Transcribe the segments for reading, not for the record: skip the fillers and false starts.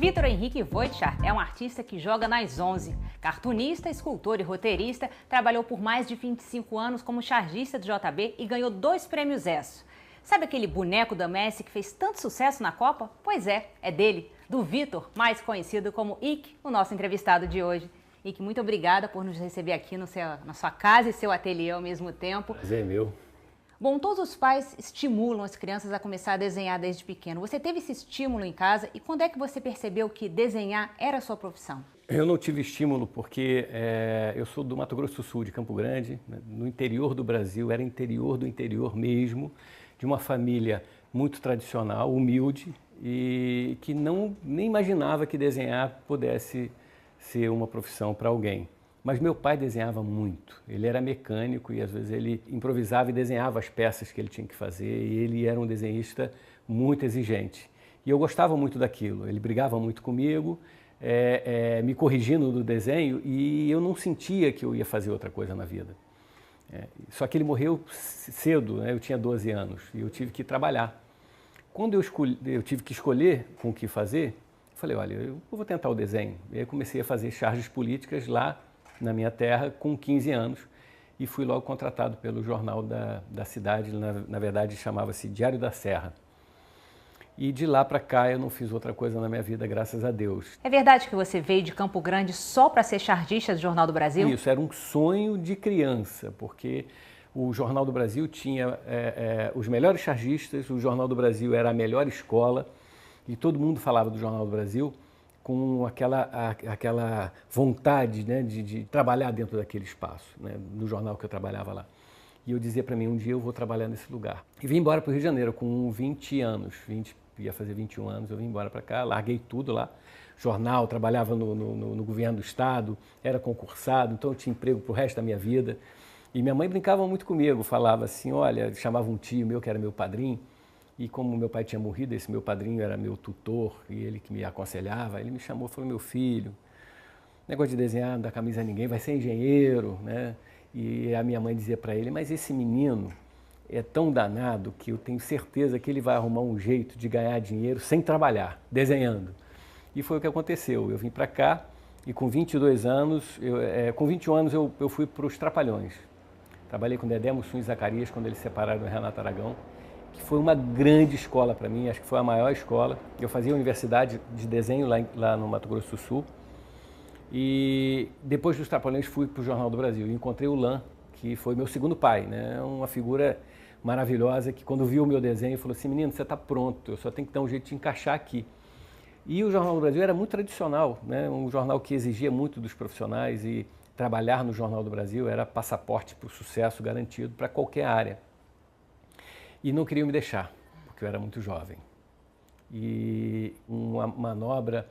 Vitor Henrique Voitschar é um artista que joga nas 11. Cartunista, escultor e roteirista, trabalhou por mais de 25 anos como chargista do JB e ganhou 2 prêmios ESSO. Sabe aquele boneco da Messi que fez tanto sucesso na Copa? Pois é dele, do Vitor, mais conhecido como Ike, o nosso entrevistado de hoje. Ike, muito obrigada por nos receber aqui na sua casa e seu ateliê ao mesmo tempo. Prazer é meu. Bom, todos os pais estimulam as crianças a começar a desenhar desde pequeno. Você teve esse estímulo em casa e quando é que você percebeu que desenhar era a sua profissão? Eu não tive estímulo porque eu sou do Mato Grosso do Sul, de Campo Grande, no interior do Brasil, era interior do interior mesmo, de uma família muito tradicional, humilde e que nem imaginava que desenhar pudesse ser uma profissão para alguém. Mas meu pai desenhava muito, ele era mecânico e às vezes ele improvisava e desenhava as peças que ele tinha que fazer e ele era um desenhista muito exigente. E eu gostava muito daquilo, ele brigava muito comigo, me corrigindo do desenho e eu não sentia que eu ia fazer outra coisa na vida. Só que ele morreu cedo, né? Eu tinha 12 anos e eu tive que trabalhar. Quando eu tive que escolher com o que fazer, eu falei, olha, eu vou tentar o desenho. E aí eu comecei a fazer charges políticas lá na minha terra com 15 anos e fui logo contratado pelo jornal da cidade, na verdade chamava-se Diário da Serra. E de lá para cá eu não fiz outra coisa na minha vida, graças a Deus. É verdade que você veio de Campo Grande só para ser chargista do Jornal do Brasil? Isso, era um sonho de criança, porque o Jornal do Brasil tinha os melhores chargistas, o Jornal do Brasil era a melhor escola e todo mundo falava do Jornal do Brasil com aquela vontade, né, de trabalhar dentro daquele espaço, né, no jornal que eu trabalhava lá. E eu dizia para mim, um dia eu vou trabalhar nesse lugar. E vim embora para o Rio de Janeiro com 20 anos, ia fazer 21 anos, eu vim embora para cá, larguei tudo lá. Jornal, trabalhava no governo do estado, era concursado, então eu tinha emprego para o resto da minha vida. E minha mãe brincava muito comigo, falava assim, olha, chamava um tio meu que era meu padrinho, e como meu pai tinha morrido, esse meu padrinho era meu tutor e ele que me aconselhava, ele me chamou e falou, meu filho, negócio de desenhar, não dá camisa a ninguém, vai ser engenheiro, né? E a minha mãe dizia para ele, mas esse menino é tão danado que eu tenho certeza que ele vai arrumar um jeito de ganhar dinheiro sem trabalhar, desenhando. E foi o que aconteceu, eu vim para cá e com 22 anos, com 21 anos eu fui para os Trapalhões. Trabalhei com Dedé Mussum e Zacarias quando eles se separaram do Renato Aragão, que foi uma grande escola para mim, acho que foi a maior escola. Eu fazia universidade de desenho lá no Mato Grosso do Sul. E depois dos Trapalhões fui para o Jornal do Brasil e encontrei o Lan, que foi meu segundo pai, né? Uma figura maravilhosa que quando viu o meu desenho falou assim, menino, você está pronto, eu só tenho que dar um jeito de encaixar aqui. E o Jornal do Brasil era muito tradicional, né? Um jornal que exigia muito dos profissionais e trabalhar no Jornal do Brasil era passaporte para o sucesso garantido para qualquer área. E não queriam me deixar, porque eu era muito jovem. E uma manobra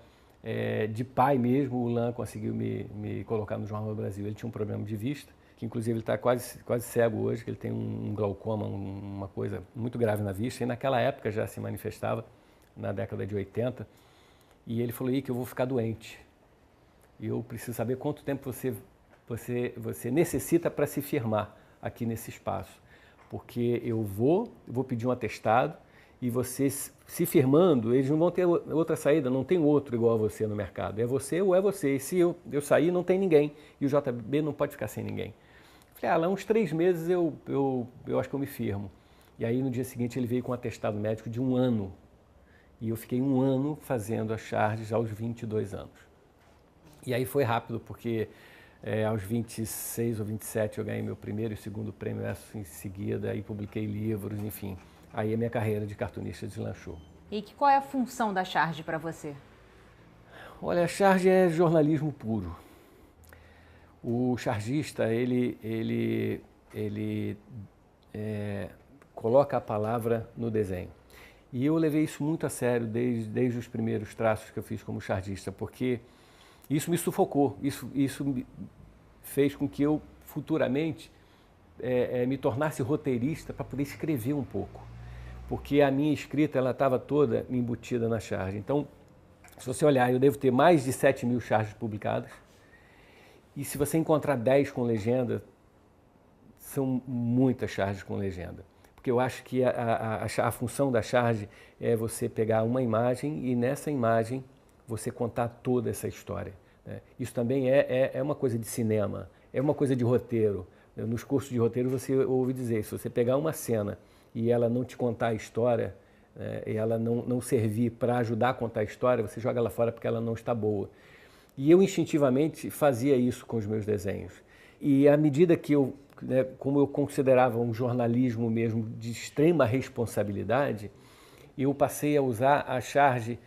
de pai mesmo, o Lan conseguiu me colocar no Jornal do Brasil. Ele tinha um problema de vista, que inclusive ele está quase cego hoje, que ele tem um glaucoma, uma coisa muito grave na vista, e naquela época já se manifestava, na década de 80, e ele falou, que eu vou ficar doente. E eu preciso saber quanto tempo você necessita para se firmar aqui nesse espaço. Porque eu vou pedir um atestado e você se firmando, eles não vão ter outra saída, não tem outro igual a você no mercado. É você ou é você. E se eu sair, não tem ninguém. E o JB não pode ficar sem ninguém. Falei, lá uns 3 meses eu acho que eu me firmo. E aí no dia seguinte ele veio com um atestado médico de 1 ano. E eu fiquei 1 ano fazendo as charges aos 22 anos. E aí foi rápido, porque aos 26 ou 27 eu ganhei meu primeiro e segundo prêmio em seguida, aí publiquei livros, enfim. Aí a minha carreira de cartunista deslanchou. E qual é a função da charge para você? Olha, a charge é jornalismo puro. O chargista, ele coloca a palavra no desenho. E eu levei isso muito a sério desde os primeiros traços que eu fiz como chargista, porque isso me sufocou, isso fez com que eu futuramente me tornasse roteirista para poder escrever um pouco, porque a minha escrita ela estava toda embutida na charge. Então, se você olhar, eu devo ter mais de 7.000 charges publicadas, e se você encontrar 10 com legenda, são muitas charges com legenda. Porque eu acho que a função da charge é você pegar uma imagem e nessa imagem você contar toda essa história, né? Isso também é uma coisa de cinema, é uma coisa de roteiro. Nos cursos de roteiro você ouve dizer, se você pegar uma cena e ela não te contar a história, e ela não servir para ajudar a contar a história, você joga ela fora porque ela não está boa. E eu instintivamente fazia isso com os meus desenhos. E à medida que eu, né, como eu considerava um jornalismo mesmo de extrema responsabilidade, eu passei a usar a charge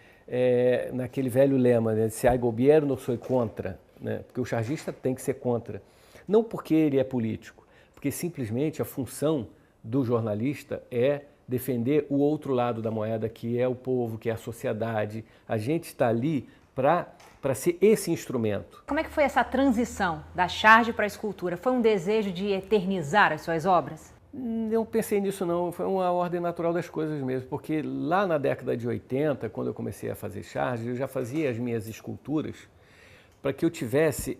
naquele velho lema, né, se hay gobierno, sou contra, né, porque o chargista tem que ser contra. Não porque ele é político, porque simplesmente a função do jornalista é defender o outro lado da moeda, que é o povo, que é a sociedade. A gente está ali para ser esse instrumento. Como é que foi essa transição da charge para a escultura? Foi um desejo de eternizar as suas obras? Não pensei nisso não, foi uma ordem natural das coisas mesmo, porque lá na década de 80, quando eu comecei a fazer charge, eu já fazia as minhas esculturas para que eu tivesse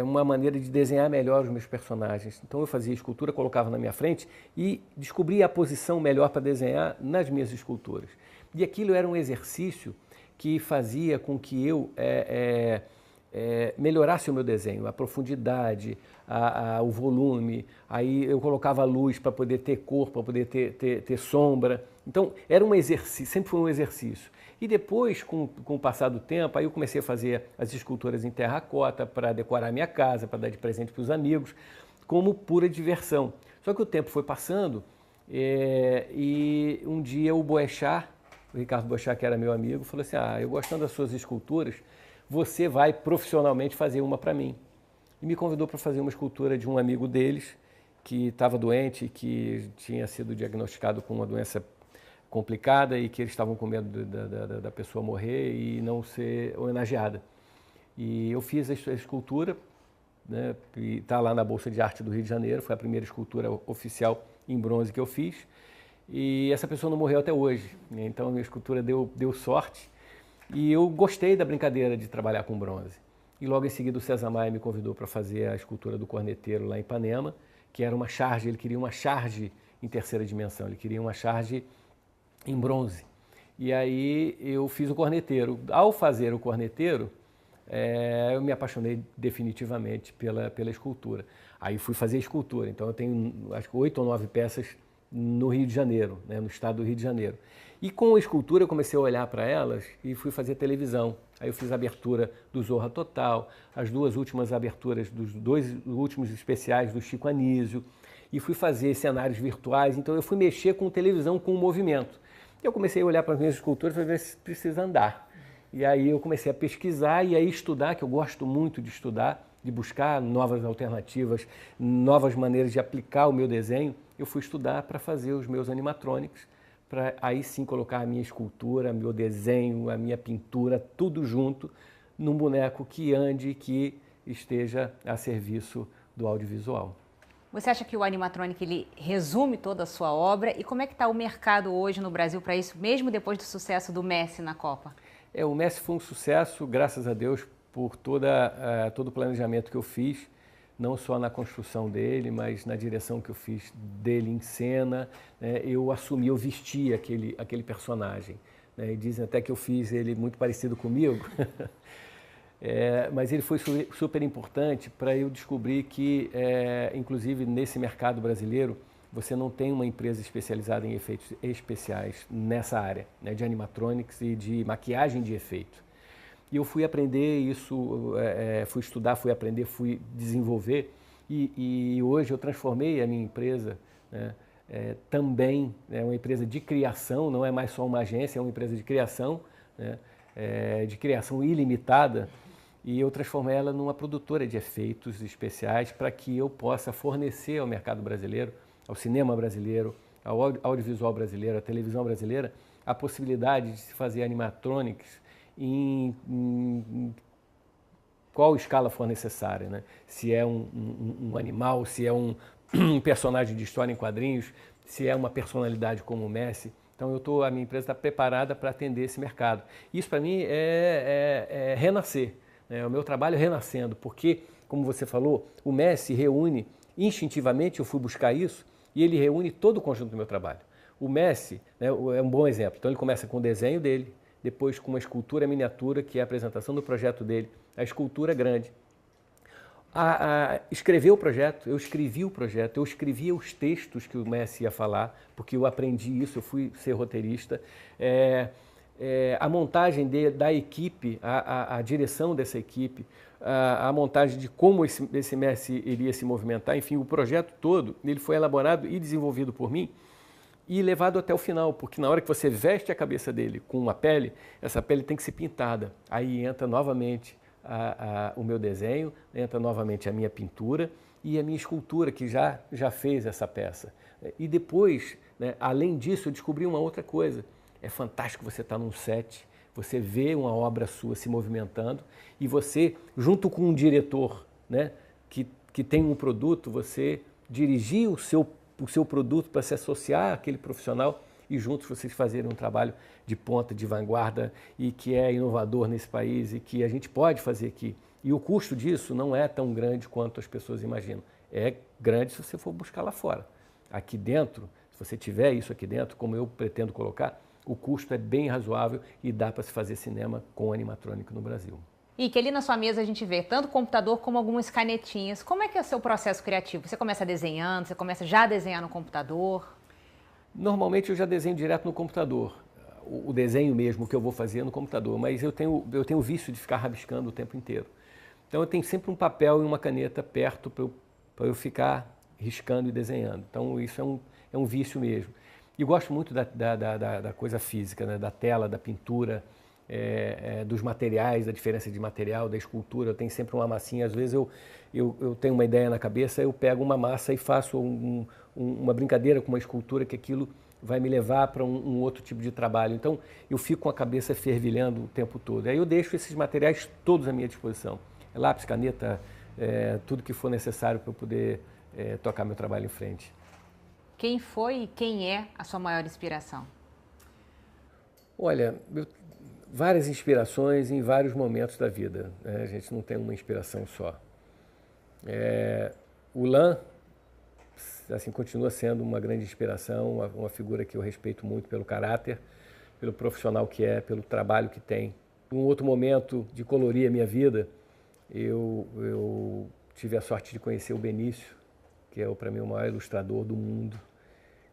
uma maneira de desenhar melhor os meus personagens. Então eu fazia escultura, colocava na minha frente e descobria a posição melhor para desenhar nas minhas esculturas. E aquilo era um exercício que fazia com que eu melhorasse o meu desenho, a profundidade, o volume, aí eu colocava a luz para poder ter cor, para poder ter sombra. Então era um exercício, sempre foi um exercício. E depois, com o passar do tempo, aí eu comecei a fazer as esculturas em terracota para decorar a minha casa, para dar de presente para os amigos, como pura diversão. Só que o tempo foi passando e um dia o Boechat, o Ricardo Boechat, que era meu amigo, falou assim, eu gostando das suas esculturas, você vai profissionalmente fazer uma para mim. E me convidou para fazer uma escultura de um amigo deles, que estava doente, que tinha sido diagnosticado com uma doença complicada e que eles estavam com medo da pessoa morrer e não ser homenageada. E eu fiz a escultura, né, e está lá na Bolsa de Arte do Rio de Janeiro, foi a primeira escultura oficial em bronze que eu fiz. E essa pessoa não morreu até hoje, então a minha escultura deu sorte. E eu gostei da brincadeira de trabalhar com bronze. E logo em seguida o César Maia me convidou para fazer a escultura do corneteiro lá em Ipanema, que era uma charge, ele queria uma charge em terceira dimensão, ele queria uma charge em bronze. E aí eu fiz o corneteiro. Ao fazer o corneteiro, eu me apaixonei definitivamente pela escultura. Aí fui fazer a escultura, então eu tenho acho que 8 ou 9 peças no Rio de Janeiro, né, no estado do Rio de Janeiro. E com a escultura eu comecei a olhar para elas e fui fazer televisão. Aí eu fiz a abertura do Zorra Total, as 2 últimas aberturas dos 2 últimos especiais do Chico Anísio, e fui fazer cenários virtuais, então eu fui mexer com televisão, com o movimento. Eu comecei a olhar para as minhas esculturas e ver se precisa andar. E aí eu comecei a pesquisar e a estudar, que eu gosto muito de estudar, de buscar novas alternativas, novas maneiras de aplicar o meu desenho. Eu fui estudar para fazer os meus animatronics, para aí sim colocar a minha escultura, meu desenho, a minha pintura, tudo junto, num boneco que ande, que esteja a serviço do audiovisual. Você acha que o animatronic ele resume toda a sua obra? E como é que está o mercado hoje no Brasil para isso, mesmo depois do sucesso do Messi na Copa? O Messi foi um sucesso, graças a Deus, por todo o planejamento que eu fiz, não só na construção dele, mas na direção que eu fiz dele em cena. Eu assumi, eu vesti aquele personagem. E dizem até que eu fiz ele muito parecido comigo. Mas ele foi super importante para eu descobrir que, inclusive nesse mercado brasileiro, você não tem uma empresa especializada em efeitos especiais nessa área, né, de animatronics e de maquiagem de efeito. E eu fui aprender isso, fui estudar, fui aprender, fui desenvolver e hoje eu transformei a minha empresa, né, também é uma empresa de criação, não é mais só uma agência, é uma empresa de criação, né, de criação ilimitada. E eu transformei ela numa produtora de efeitos especiais para que eu possa fornecer ao mercado brasileiro, ao cinema brasileiro, ao audiovisual brasileiro, à televisão brasileira, a possibilidade de se fazer animatronics em qual escala for necessária, né? Se é um animal, se é um personagem de história em quadrinhos, se é uma personalidade como o Messi. Então a minha empresa está preparada para atender esse mercado. Isso para mim é renascer. O meu trabalho é renascendo, porque, como você falou, o Messi reúne, instintivamente eu fui buscar isso, e ele reúne todo o conjunto do meu trabalho. O Messi, né, é um bom exemplo. Então ele começa com o desenho dele, depois com uma escultura miniatura, que é a apresentação do projeto dele, a escultura grande. Escrever o projeto, eu escrevi o projeto, eu escrevia os textos que o Messi ia falar, porque eu aprendi isso, eu fui ser roteirista. A montagem da equipe, a direção dessa equipe, a montagem de como esse Messi iria se movimentar, enfim, o projeto todo, ele foi elaborado e desenvolvido por mim e levado até o final, porque na hora que você veste a cabeça dele com uma pele, essa pele tem que ser pintada. Aí entra novamente o meu desenho, entra novamente a minha pintura e a minha escultura, que já fez essa peça. E depois, né, além disso, eu descobri uma outra coisa. É fantástico você estar num set, você vê uma obra sua se movimentando e você, junto com um diretor, né, que tem um produto, você dirigir o seu produto para se associar àquele profissional e juntos vocês fazerem um trabalho de ponta, de vanguarda e que é inovador nesse país e que a gente pode fazer aqui. E o custo disso não é tão grande quanto as pessoas imaginam. É grande se você for buscar lá fora. Aqui dentro, se você tiver isso aqui dentro, como eu pretendo colocar, o custo é bem razoável e dá para se fazer cinema com animatrônico no Brasil. E que ali na sua mesa a gente vê tanto computador como algumas canetinhas. Como é que é o seu processo criativo? Você começa desenhando, você começa já a desenhar no computador? Normalmente eu já desenho direto no computador. O desenho mesmo que eu vou fazer é no computador, mas eu tenho o vício de ficar rabiscando o tempo inteiro. Então eu tenho sempre um papel e uma caneta perto para eu ficar riscando e desenhando. Então isso é um vício mesmo. E gosto muito da coisa física, né? Da tela, da pintura, dos materiais, da diferença de material, da escultura. Eu tenho sempre uma massinha. Às vezes eu tenho uma ideia na cabeça, eu pego uma massa e faço uma brincadeira com uma escultura que aquilo vai me levar para um outro tipo de trabalho. Então eu fico com a cabeça fervilhando o tempo todo. Aí eu deixo esses materiais todos à minha disposição. Lápis, caneta, tudo que for necessário para eu poder tocar meu trabalho em frente. Quem foi e quem é a sua maior inspiração? Olha, várias inspirações em vários momentos da vida, né? A gente não tem uma inspiração só. O Lan, assim, continua sendo uma grande inspiração, uma figura que eu respeito muito pelo caráter, pelo profissional que é, pelo trabalho que tem. Um outro momento de colorir a minha vida, eu tive a sorte de conhecer o Benício, que é, para mim, o maior ilustrador do mundo.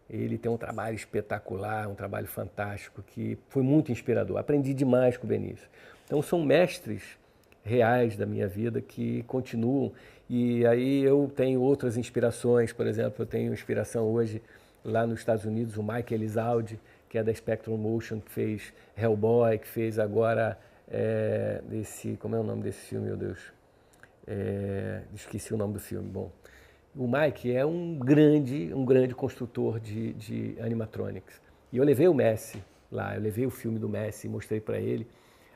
Ele tem um trabalho espetacular, um trabalho fantástico, que foi muito inspirador. Aprendi demais com o Benício. Então, são mestres reais da minha vida que continuam. E aí eu tenho outras inspirações. Por exemplo, eu tenho inspiração hoje lá nos Estados Unidos, o Mike Elizalde, que é da Spectrum Motion, que fez Hellboy, que fez agora como é o nome desse filme, meu Deus? Esqueci o nome do filme. Bom, o Mike é um grande construtor de animatronics. E eu levei o Messi lá, eu levei o filme do Messi, mostrei para ele.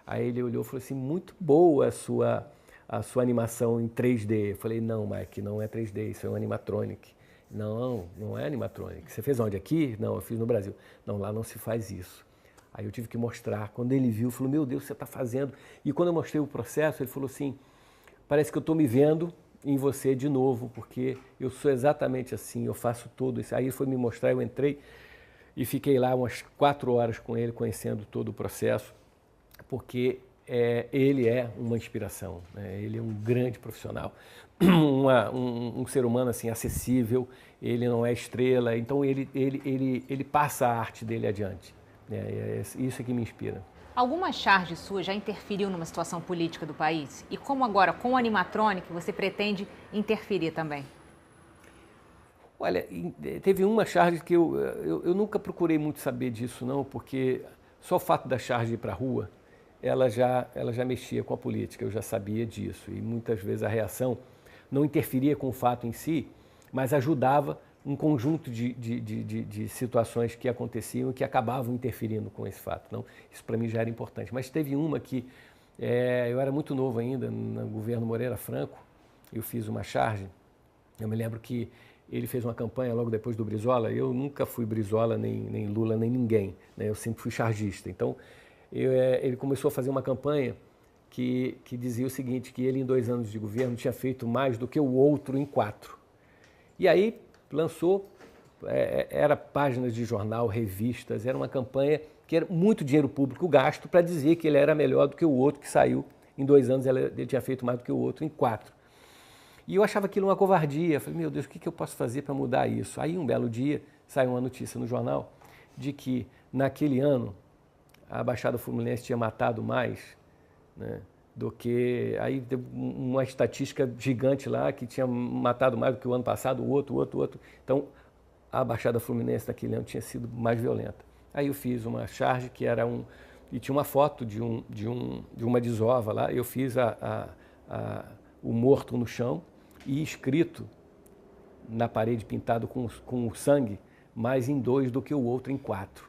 Aí ele olhou e falou assim, muito boa a sua animação em 3D. Eu falei, não, Mike, não é 3D, isso é um animatronic. Não é animatronic. Você fez onde? Aqui? Não, eu fiz no Brasil. Não, lá não se faz isso. Aí eu tive que mostrar. Quando ele viu, falou, meu Deus, você está fazendo. E quando eu mostrei o processo, ele falou assim, parece que eu estou me vendo em você de novo, porque eu sou exatamente assim, eu faço tudo isso. Aí ele foi me mostrar, eu entrei e fiquei lá umas 4 horas com ele, conhecendo todo o processo, porque ele é uma inspiração, né? Ele é um grande profissional, um ser humano assim, acessível, ele não é estrela, então ele passa a arte dele adiante, né? Isso é que me inspira. Alguma charge sua já interferiu numa situação política do país? E como agora, com o animatronic, você pretende interferir também? Olha, teve uma charge que eu nunca procurei muito saber disso, não, porque só o fato da charge ir para a rua, ela já mexia com a política, eu já sabia disso. E muitas vezes a reação não interferia com o fato em si, mas ajudava um conjunto de situações que aconteciam e que acabavam interferindo com esse fato. Não, isso para mim já era importante. Mas teve uma que eu era muito novo ainda, no governo Moreira Franco, eu fiz uma charge. Eu me lembro que ele fez uma campanha logo depois do Brizola. Eu nunca fui Brizola, nem Lula, nem ninguém, né? Eu sempre fui chargista. Então, ele começou a fazer uma campanha que dizia o seguinte, que ele em 2 anos de governo tinha feito mais do que o outro em 4. E aí lançou, era páginas de jornal, revistas, era uma campanha que era muito dinheiro público gasto para dizer que ele era melhor do que o outro que saiu em 2 anos, ele tinha feito mais do que o outro em 4. E eu achava aquilo uma covardia. Falei, meu Deus, o que eu posso fazer para mudar isso? Aí um belo dia saiu uma notícia no jornal de que naquele ano a Baixada Fluminense tinha matado mais, né, do que... Aí deu uma estatística gigante lá que tinha matado mais do que o ano passado, o outro. Então a Baixada Fluminense naquele ano tinha sido mais violenta. Aí eu fiz uma charge que era e tinha uma foto de uma desova lá, eu fiz o morto no chão e escrito na parede, pintado com o sangue, mais em 2 do que o outro em 4.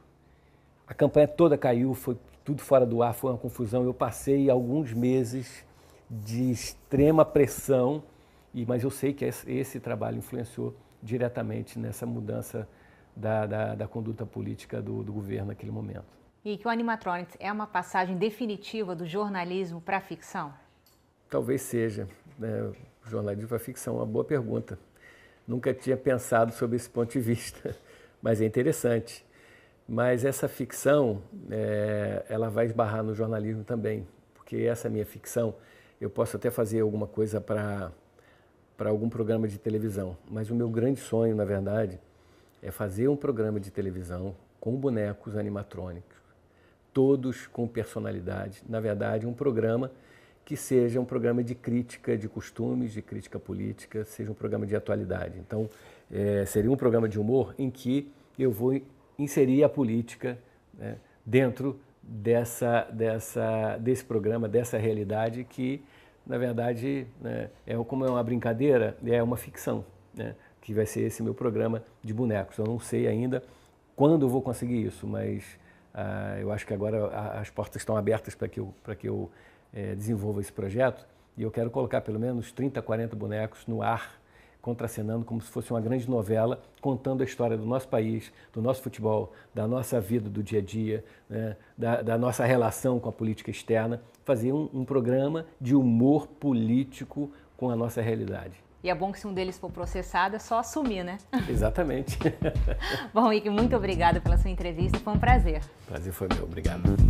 A campanha toda caiu, foi tudo fora do ar, foi uma confusão. Eu passei alguns meses de extrema pressão, mas eu sei que esse trabalho influenciou diretamente nessa mudança da conduta política do governo naquele momento. E que o Animatronics é uma passagem definitiva do jornalismo para a ficção? Talvez seja, né? O jornalismo para a ficção, uma boa pergunta. Nunca tinha pensado sobre esse ponto de vista, mas é interessante. Mas essa ficção, ela vai esbarrar no jornalismo também, porque essa minha ficção, eu posso até fazer alguma coisa para algum programa de televisão, mas o meu grande sonho, na verdade, é fazer um programa de televisão com bonecos animatrônicos, todos com personalidade. Na verdade, um programa que seja um programa de crítica de costumes, de crítica política, seja um programa de atualidade. Então, seria um programa de humor em que eu vou inserir a política, né, dentro desse programa, dessa realidade que, na verdade, né, como é uma brincadeira, é uma ficção, né, que vai ser esse meu programa de bonecos. Eu não sei ainda quando eu vou conseguir isso, mas eu acho que agora as portas estão abertas para que eu desenvolva esse projeto, e eu quero colocar pelo menos 30, 40 bonecos no ar, contracenando como se fosse uma grande novela, contando a história do nosso país, do nosso futebol, da nossa vida do dia a dia, né, da nossa relação com a política externa, fazer um programa de humor político com a nossa realidade. E é bom que se um deles for processado, é só assumir, né? Exatamente. Bom, Ike, muito obrigada pela sua entrevista, foi um prazer. Prazer foi meu, obrigado.